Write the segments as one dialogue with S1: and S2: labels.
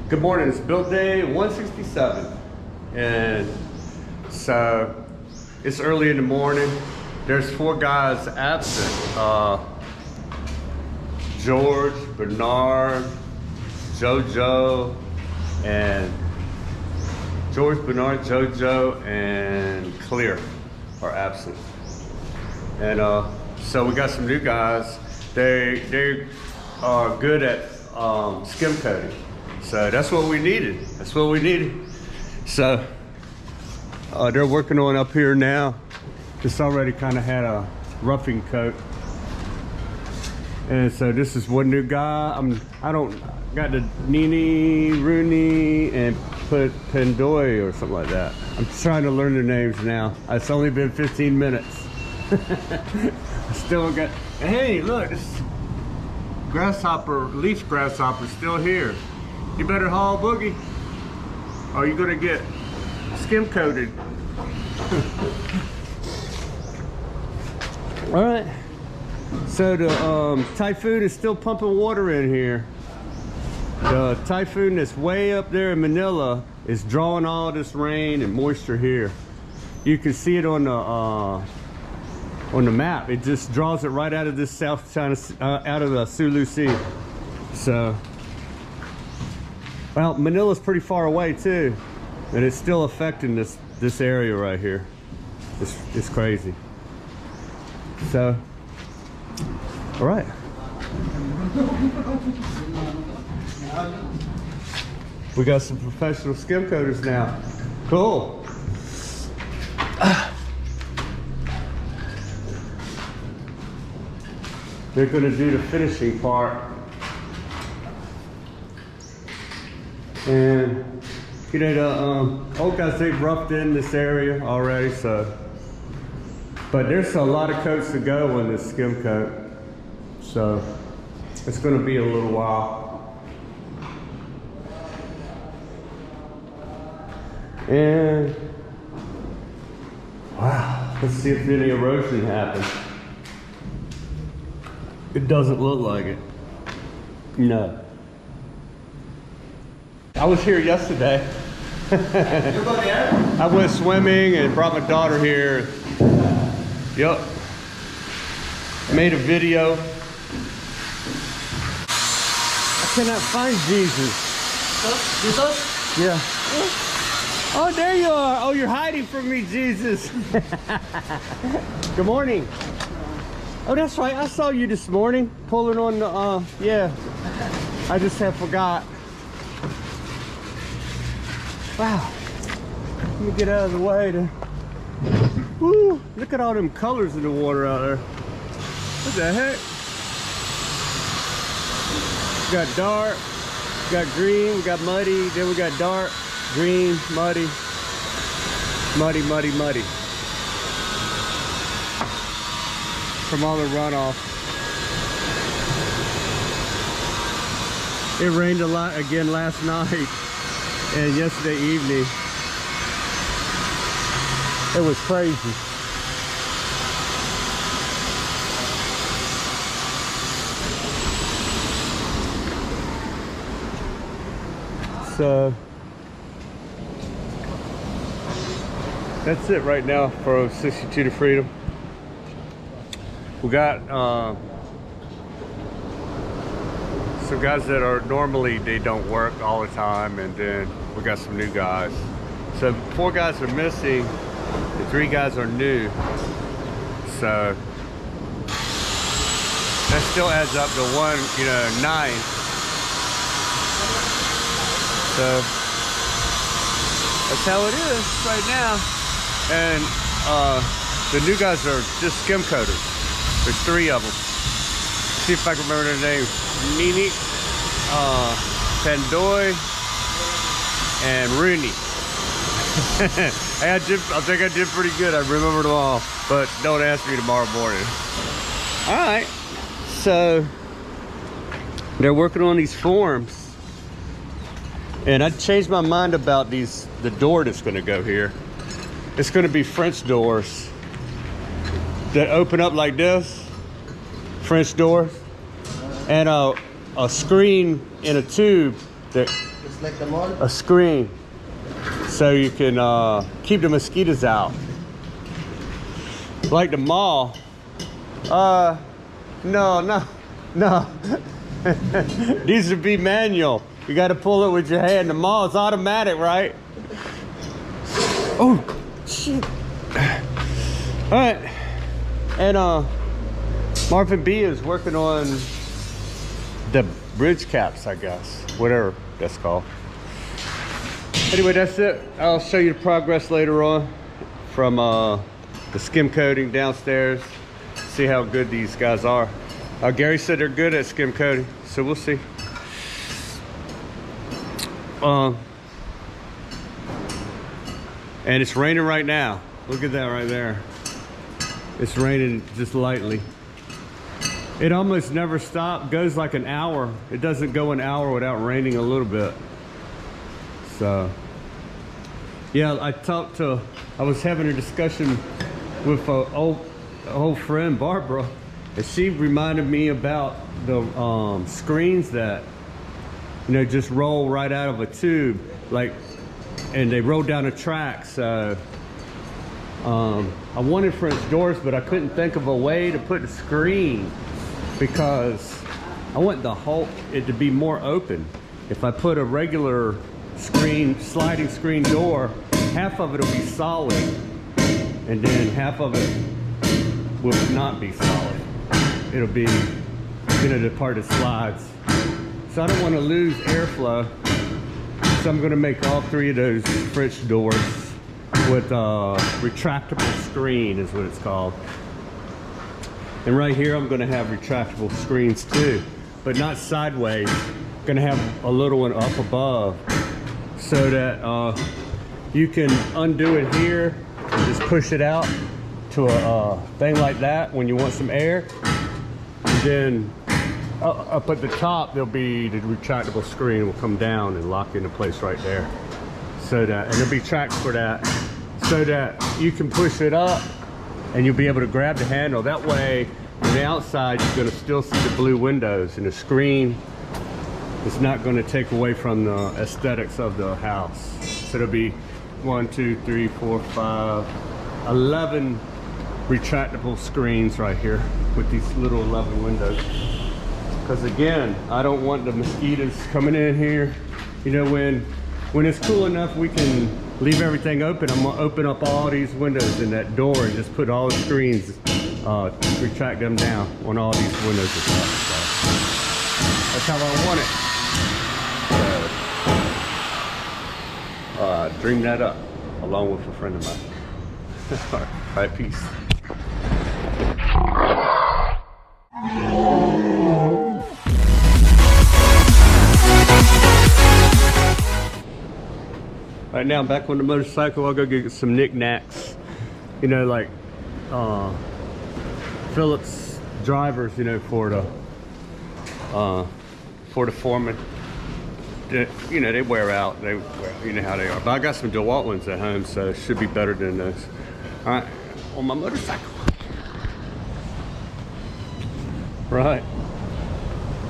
S1: Good morning, it's build day 167. And so it's early in the morning. There's 4 guys absent. George, Bernard, JoJo, and Clear are absent. And so we got some new guys. They are good at skim coating. So that's what we needed. So they're working on up here now. This already kind of had a roughing coat. And so this is one new guy. I don't got the Nini, Rooney, and put Pendoy or something like that. I'm trying to learn their names now. It's only been 15 minutes. I still got, hey, look, this leaf grasshopper still here. You better haul, Boogie, or you're gonna get skim coated. All right, so the typhoon is still pumping water in here. The typhoon that's way up there in Manila is drawing all this rain and moisture here. You can see it on the map. It just draws it right out of this South China, out of the Sulu Sea. So, well, Manila's pretty far away too, and it's still affecting this area right here. It's crazy. So, all right. We got some professional skim coaters now. Cool. They're going to do the finishing part. And you know, the old guys, they've roughed in this area already, so. But there's a lot of coats to go in this skim coat. So it's going to be a little while. And wow, let's see if any erosion happens. It doesn't look like it. No. I was here yesterday. I went swimming and brought my daughter here. Yep. Made a video. I cannot find Jesus. Jesus? Yeah. Oh, there you are. Oh, you're hiding from me, Jesus. Good morning. Oh, that's right. I saw you this morning pulling on the, yeah. I just have forgot. Wow. Let me get out of the way to, woo, look at all them colors in the water out there. What the heck? We got dark, we got green, we got muddy, then we got dark, green, muddy, muddy, muddy, muddy. From all the runoff. It rained a lot again last night and yesterday evening. It was crazy. So that's it right now for 62 to Freedom. We got some guys that are normally, they don't work all the time, and then we got some new guys. So 4 guys are missing and 3 guys are new. So that still adds up to 9. So that's how it is right now. And the new guys are just skim coaters. There's 3 of them. See if I can remember their names. Nini, Pendoy, and Rooney. I think I did pretty good. I remembered them all, but don't ask me tomorrow morning. All right, so they're working on these forms, and I changed my mind about the door that's going to go here. It's going to be French doors that open up like this, French doors, and a screen in a tube that
S2: It's like the mall.
S1: A screen, so you can keep the mosquitoes out. Like the mall. No. These would be manual. You got to pull it with your hand. The mall is automatic, right? Oh, shit. All right. And Marvin B is working on the bridge caps, I guess. Whatever that's called. Anyway, that's it. I'll show you the progress later on from the skim coating downstairs. See how good these guys are. Gary said they're good at skim coating, so we'll see. And it's raining right now. Look at that right there. It's raining just lightly. It almost never stops, goes like an hour. It doesn't go an hour without raining a little bit. So, yeah, I was having a discussion with an old friend, Barbara, and she reminded me about the screens that, you know, just roll right out of a tube, like, and they roll down a track. So I wanted French doors, but I couldn't think of a way to put the screen because I want it to be more open. If I put a regular screen, sliding screen door, half of it will be solid, and then half of it will not be solid. It'll be, you know, the part that slides. So I don't want to lose airflow. So I'm going to make all three of those French doors with a retractable screen is what it's called. And right here I'm going to have retractable screens too, but not sideways. I'm going to have a little one up above so that you can undo it here and just push it out to a thing like that when you want some air. And then up at the top there'll be the retractable screen will come down and lock into place right there. So that, and there'll be tracks for that, so that you can push it up and you'll be able to grab the handle. That way on the outside you're going to still see the blue windows, and the screen is not going to take away from the aesthetics of the house. So there'll be 1, 2, 3, 4, 5, 11 retractable screens right here with these little 11 windows. Because again, I don't want the mosquitoes coming in here. You know, when it's cool enough, we can leave everything open. I'm gonna open up all these windows in that door and just put all the screens, retract them down on all these windows and stuff. So that's how I want it. So, dream that up along with a friend of mine. All right, peace. Right now I'm back on the motorcycle. I'll go get some knickknacks, you know, like Phillips drivers, you know, for the foreman. You know, they wear out. You know how they are. But I got some DeWalt ones at home, so it should be better than those. All right, on my motorcycle. Right.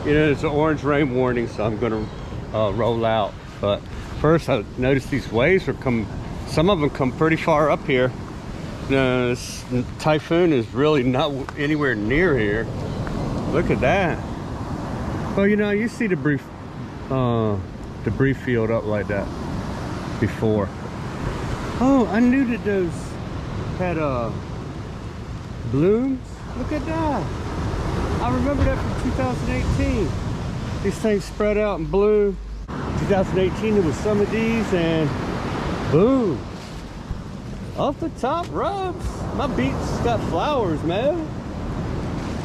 S1: You know, it's an orange rain warning, so I'm gonna roll out. But first, I noticed these waves some of them come pretty far up here. This typhoon is really not anywhere near here. Look at that. Well, you know, you see debris field up like that before. Oh, I knew that those had blooms. Look at that. I remember that from 2018. These things spread out and bloom. 2018 there was some of these, and boom, off the top rubs. My beach got flowers, man.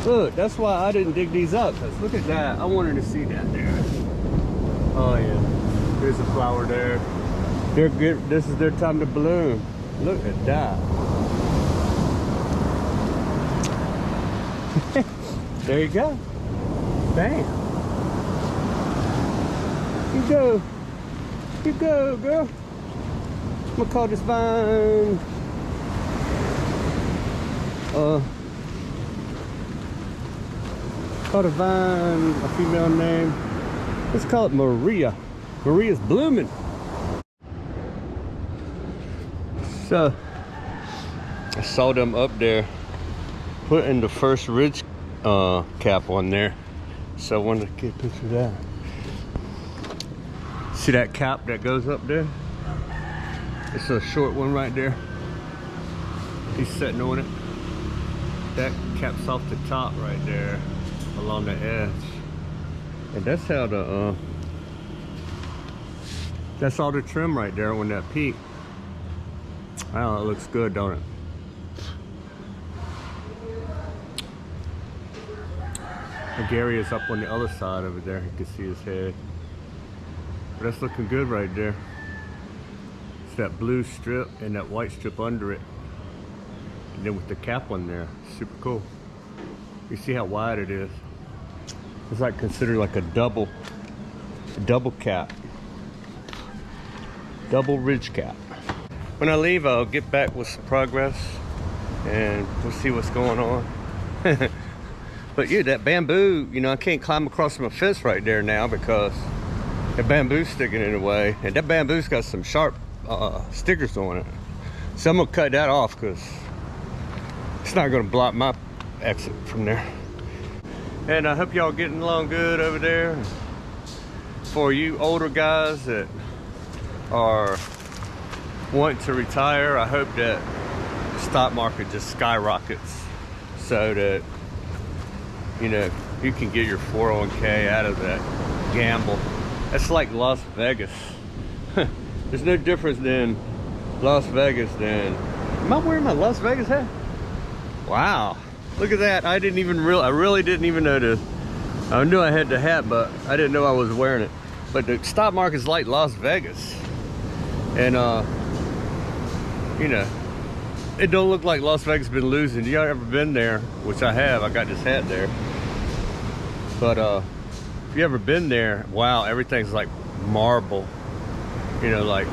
S1: Look, that's why I didn't dig these up, because look at that. I wanted to see that there. Oh yeah, there's a flower there. They're good. This is their time to bloom. Look at that. There you go. Bam. You go, girl. I'm gonna call this vine. Call the vine a female name. Let's call it Maria. Korea's blooming. So I saw them up there putting the first ridge cap on there, so I wanted to get a picture of that. See that cap that goes up there? It's a short one right there. He's sitting on it. That caps off the top right there along the edge, and that's how the that's all the trim right there on that peak. Wow, it looks good, don't it? Gary is up on the other side over there. You can see his head. But that's looking good right there. It's that blue strip and that white strip under it. And then with the cap on there, super cool. You see how wide it is. It's like considered like a double cap. Double ridge cap. When I leave, I'll get back with some progress and we'll see what's going on. But yeah, that bamboo, you know, I can't climb across my fence right there now because the bamboo's sticking in the way, and that bamboo's got some sharp stickers on it. So I'm gonna cut that off because it's not gonna block my exit from there. And I hope y'all getting along good over there. For you older guys that are wanting to retire, I hope that the stock market just skyrockets so that, you know, you can get your 401k out of that gamble. That's like Las Vegas. There's no difference than Las Vegas than... Am I wearing my Las Vegas hat? Wow, look at that. I really didn't even notice. I knew I had the hat, but I didn't know I was wearing it. But the stock market's like Las Vegas. And you know, it don't look like Las Vegas been losing. Y'all ever been there? Which I have. I got this hat there. But if you ever been there, wow, everything's like marble. You know, like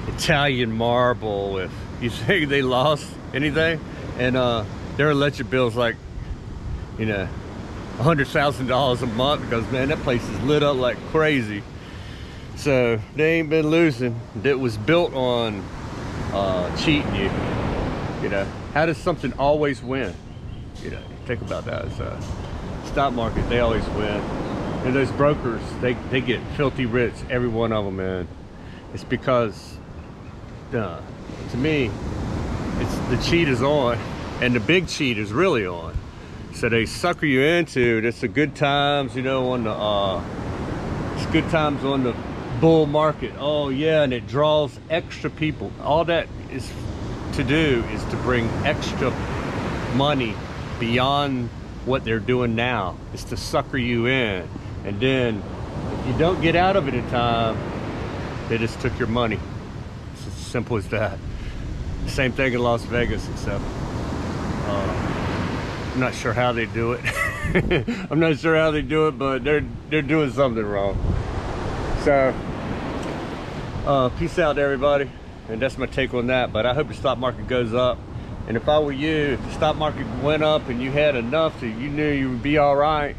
S1: Italian marble. If you think they lost anything, and their electric bill's like, you know, $100,000 a month because, man, that place is lit up like crazy. So they ain't been losing. It was built on cheating you. You know, how does something always win? You know, think about that. So stock market, they always win. And those brokers, they get filthy rich, every one of them, man. It's because, to me, it's the cheat is on, and the big cheat is really on. So they sucker you into it. It's the good times, you know, on the it's good times on the bull market. Oh yeah, and it draws extra people. All that is to do is to bring extra money beyond what they're doing now. It's to sucker you in, and then if you don't get out of it in time, they just took your money. It's as simple as that. Same thing in Las Vegas, except I'm not sure how they do it. I'm not sure how they do it, but they're doing something wrong. So peace out, everybody. And that's my take on that. But I hope the stock market goes up. And if I were you, if the stock market went up and you had enough that you knew you would be all right,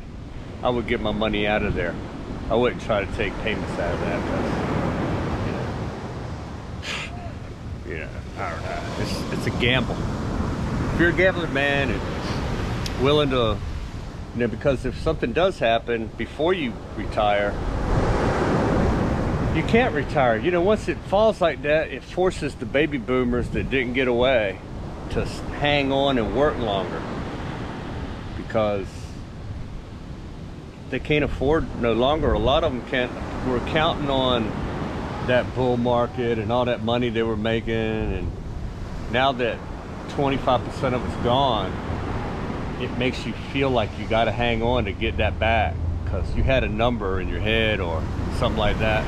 S1: I would get my money out of there. I wouldn't try to take payments out of that because, you know, I don't know. It's a gamble. If you're a gambling man and willing to, you know, because if something does happen before you retire, you can't retire. You know, once it falls like that, it forces the baby boomers that didn't get away to hang on and work longer because they can't afford no longer. A lot of them can't. Were counting on that bull market and all that money they were making, and now that 25% of it's gone, it makes you feel like you got to hang on to get that back because you had a number in your head or something like that.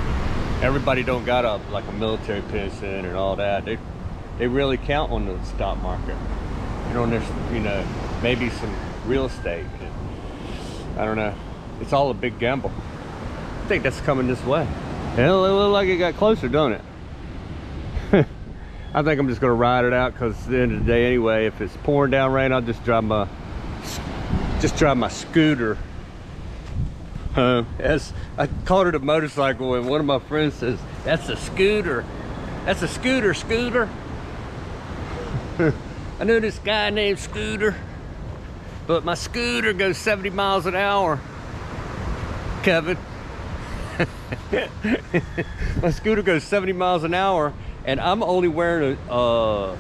S1: Everybody don't got like a military pension and all that. They really count on the stock market. You know, there's, you know, maybe some real estate. I don't know. It's all a big gamble. I think that's coming this way. Hell, it looks like it got closer, don't it? I think I'm just gonna ride it out because at the end of the day anyway, if it's pouring down rain, I'll just drive my scooter As I called it a motorcycle, and one of my friends says, "That's a scooter. That's a scooter, Scooter." I know this guy named Scooter, but my scooter goes 70 miles an hour, Kevin. My scooter goes 70 miles an hour, and I'm only wearing a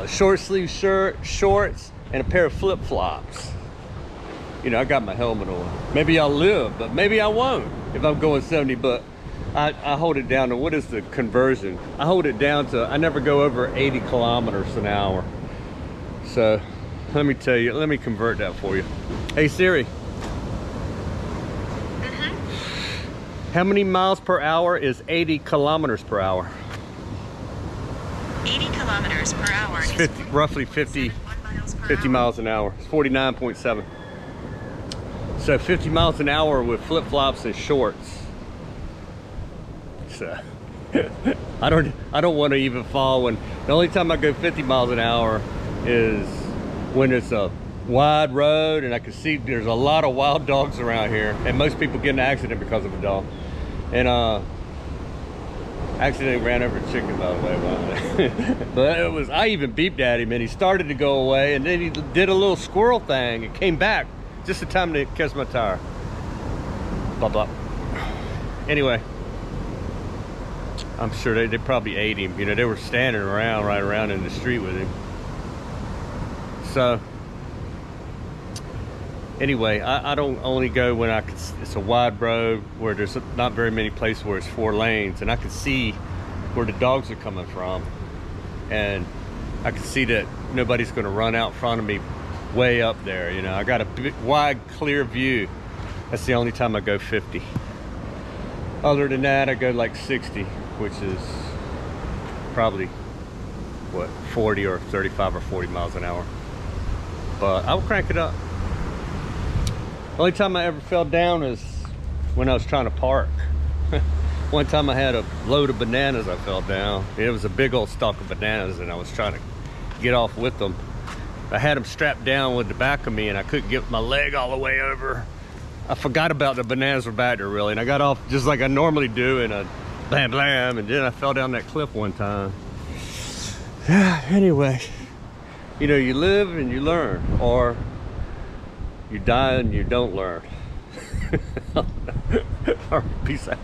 S1: short sleeve shirt, shorts, and a pair of flip-flops. You know, I got my helmet on. Maybe I'll live, but maybe I won't if I'm going 70, but I hold it down to, what is the conversion? I hold it down to, I never go over 80 kilometers an hour. So let me tell you, let me convert that for you. Hey Siri. How many miles per hour is 80 kilometers per hour?
S2: 80 kilometers per hour is
S1: 50, roughly 50 miles an hour. It's 49.7. So 50 miles an hour with flip-flops and shorts. So I don't want to even fall when, the only time I go 50 miles an hour is when it's a wide road and I can see there's a lot of wild dogs around here, and most people get in an accident because of a dog. And accidentally ran over a chicken, by the way. But it was, I even beeped at him and he started to go away, and then he did a little squirrel thing and came back just in time to catch my tire. Blah blah. Anyway, I'm sure they probably ate him. You know, they were standing around right around in the street with him. So anyway, I don't only go when I can, it's a wide road where there's not very many places where it's 4 lanes, and I can see where the dogs are coming from, and I can see that nobody's going to run out in front of me way up there. You know, I got a big, wide, clear view. That's the only time I go 50. Other than that, I go like 60, which is probably what, 40 or 35 or 40 miles an hour. But I'll crank it up. The only time I ever fell down is when I was trying to park. One time I had a load of bananas, I fell down. It was a big old stalk of bananas, and I was trying to get off with them. I had them strapped down with the back of me, and I couldn't get my leg all the way over. I forgot about the bananas were back there, really, and I got off just like I normally do, and a blam blam, and then I fell down that cliff one time. Anyway, you know, you live and you learn, or you die and you don't learn. All right, peace out.